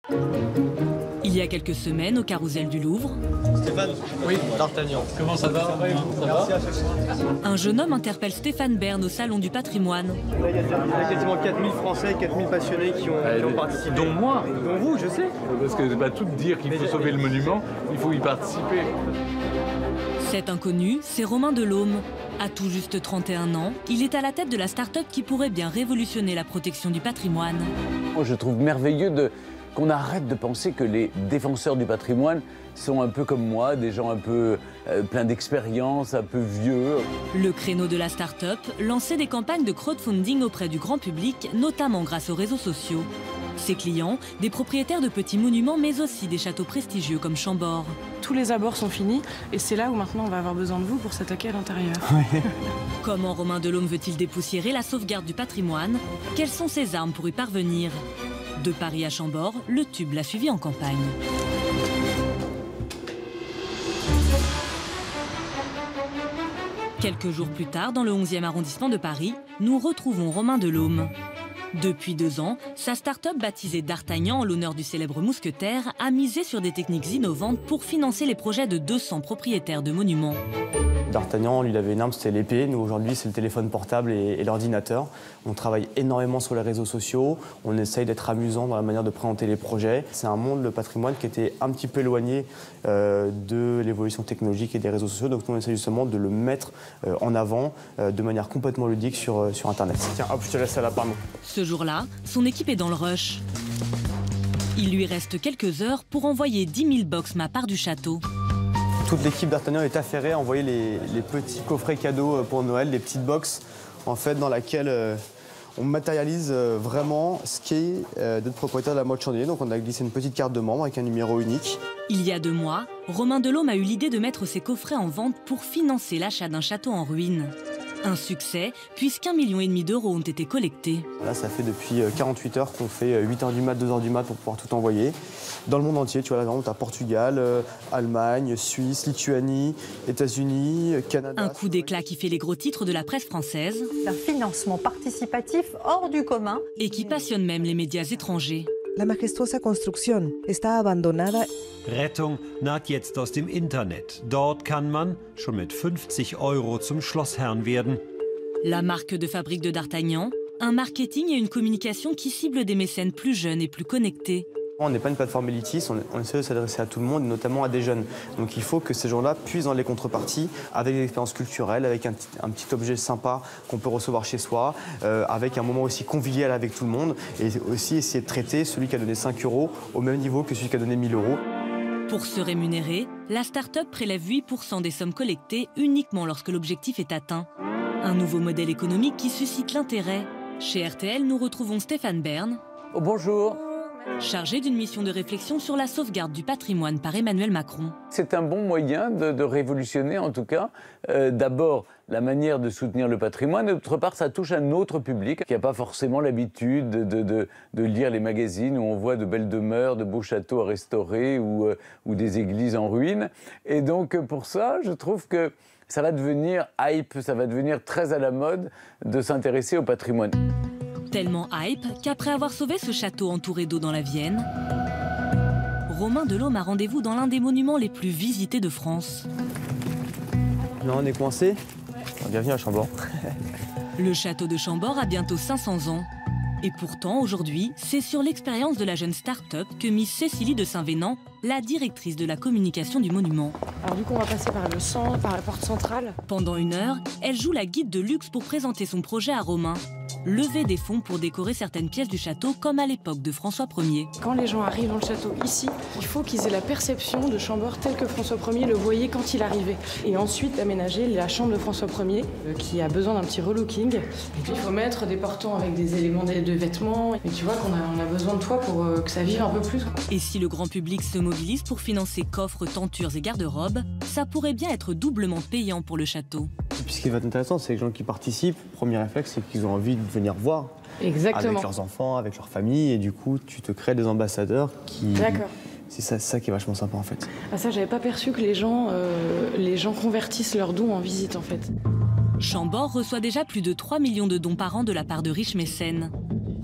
Il y a quelques semaines, au Carrousel du Louvre, Stéphane, oui, D'Artagnan. Comment ça va? un jeune homme interpelle Stéphane Bern au Salon du Patrimoine. Là, il y a quasiment 4000 Français, 4000 passionnés qui ont participé. Dont moi. Dont vous, je sais. Parce que c'est pas tout dire qu'il faut sauver le monument, il faut y participer. Cet inconnu, c'est Romain Delhomme. À tout juste 31 ans, il est à la tête de la start-up qui pourrait bien révolutionner la protection du patrimoine. Moi, je trouve merveilleux qu'on arrête de penser que les défenseurs du patrimoine sont un peu comme moi, des gens un peu pleins d'expérience, un peu vieux. Le créneau de la start-up lançait des campagnes de crowdfunding auprès du grand public, notamment grâce aux réseaux sociaux. Ses clients, des propriétaires de petits monuments, mais aussi des châteaux prestigieux comme Chambord. Tous les abords sont finis et c'est là où maintenant on va avoir besoin de vous pour s'attaquer à l'intérieur. Comment Romain Delhomme veut-il dépoussiérer la sauvegarde du patrimoine? Quelles sont ses armes pour y parvenir? De Paris à Chambord, le tube l'a suivi en campagne. Quelques jours plus tard, dans le 11e arrondissement de Paris, nous retrouvons Romain Delhomme. Depuis 2 ans, sa start-up baptisée D'Artagnan en l'honneur du célèbre mousquetaire a misé sur des techniques innovantes pour financer les projets de 200 propriétaires de monuments. D'Artagnan, lui, il avait une arme, c'était l'épée. Nous, aujourd'hui, c'est le téléphone portable et l'ordinateur. On travaille énormément sur les réseaux sociaux. On essaye d'être amusant dans la manière de présenter les projets. C'est un monde, le patrimoine, qui était un petit peu éloigné de l'évolution technologique et des réseaux sociaux. Donc, nous, on essaie justement de le mettre en avant de manière complètement ludique sur Internet. Tiens, hop, je te laisse ça là, pardon. Ce jour-là, son équipe est dans le rush. Il lui reste quelques heures pour envoyer 10 000 box ma part du château. Toute l'équipe d'Artagnan est affairée à envoyer les petits coffrets cadeaux pour Noël, les petites box, en fait, dans laquelle on matérialise vraiment ce qu'est d'être propriétaire de la motte chandelier. Donc on a glissé une petite carte de membre avec un numéro unique. Il y a 2 mois, Romain Delhomme a eu l'idée de mettre ses coffrets en vente pour financer l'achat d'un château en ruine. Un succès, puisqu'1,5 million d'euros ont été collectés. Là, ça fait depuis 48 heures qu'on fait 8h du mat, 2h du mat pour pouvoir tout envoyer. Dans le monde entier, tu vois, là, tu as Portugal, Allemagne, Suisse, Lituanie, États-Unis, Canada. Un coup d'éclat qui fait les gros titres de la presse française. Un financement participatif hors du commun. Et qui passionne même les médias étrangers. La majestuosa construcción está abandonada. Rettung naht jetzt aus dem Internet. Dort kann man schon mit 50 € zum Schlossherrn werden. La marque de fabrique de D'Artagnan, un marketing et une communication qui ciblent des mécènes plus jeunes et plus connectés. On n'est pas une plateforme élitiste, on essaie de s'adresser à tout le monde, notamment à des jeunes. Donc il faut que ces gens-là puissent dans les contreparties, avec des expériences culturelles, avec un petit objet sympa qu'on peut recevoir chez soi, avec un moment aussi convivial avec tout le monde, et aussi essayer de traiter celui qui a donné 5 € au même niveau que celui qui a donné 1000 €. Pour se rémunérer, la start-up prélève 8% des sommes collectées uniquement lorsque l'objectif est atteint. Un nouveau modèle économique qui suscite l'intérêt. Chez RTL, nous retrouvons Stéphane Bern. Oh, bonjour. Chargé d'une mission de réflexion sur la sauvegarde du patrimoine par Emmanuel Macron. C'est un bon moyen de révolutionner, en tout cas, d'abord la manière de soutenir le patrimoine, et d'autre part, ça touche un autre public qui n'a pas forcément l'habitude de lire les magazines où on voit de belles demeures, de beaux châteaux à restaurer ou des églises en ruine. Et donc, pour ça, je trouve que ça va devenir hype, ça va devenir très à la mode de s'intéresser au patrimoine. Tellement hype qu'après avoir sauvé ce château entouré d'eau dans la Vienne, Romain Delhomme a rendez-vous dans l'un des monuments les plus visités de France. Là, on est coincé. Bienvenue à Chambord. Le château de Chambord a bientôt 500 ans. Et pourtant, aujourd'hui, c'est sur l'expérience de la jeune start-up que mise Cécilie de Saint-Vénan, la directrice de la communication du monument. Alors du coup on va passer par le centre, par la porte centrale. Pendant 1 heure, elle joue la guide de luxe pour présenter son projet à Romain. Lever des fonds pour décorer certaines pièces du château comme à l'époque de François Ier. Quand les gens arrivent dans le château ici, il faut qu'ils aient la perception de Chambord tel que François Ier le voyait quand il arrivait. Et ensuite aménager la chambre de François Ier qui a besoin d'un petit relooking. Et puis il faut mettre des portants avec des éléments de vêtements. Et tu vois qu'on a besoin de toi pour que ça vive un peu plus. Et si le grand public se mobilise pour financer coffres, tentures et garde-robes, ça pourrait bien être doublement payant pour le château. Et puis ce qui va être intéressant, c'est que les gens qui participent, premier réflexe, c'est qu'ils ont envie de venir voir. Exactement. Avec leurs enfants, avec leur famille, et du coup, tu te crées des ambassadeurs qui... D'accord. C'est ça qui est vachement sympa en fait. Ah ça, j'avais pas perçu que les gens convertissent leurs dons en visite en fait. Chambord reçoit déjà plus de 3 millions de dons par an de la part de riches mécènes.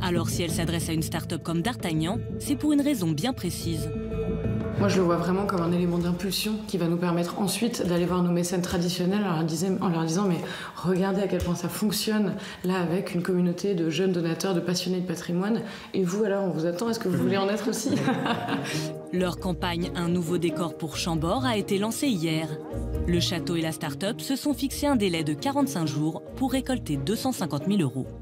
Alors si elle s'adresse à une start-up comme D'Artagnan, c'est pour une raison bien précise. Moi, je le vois vraiment comme un élément d'impulsion qui va nous permettre ensuite d'aller voir nos mécènes traditionnels en leur disant mais regardez à quel point ça fonctionne là avec une communauté de jeunes donateurs, de passionnés de patrimoine. Et vous alors, on vous attend, est-ce que vous voulez en être aussi? Leur campagne Un nouveau décor pour Chambord a été lancée hier. Le château et la start-up se sont fixés un délai de 45 jours pour récolter 250 000 €.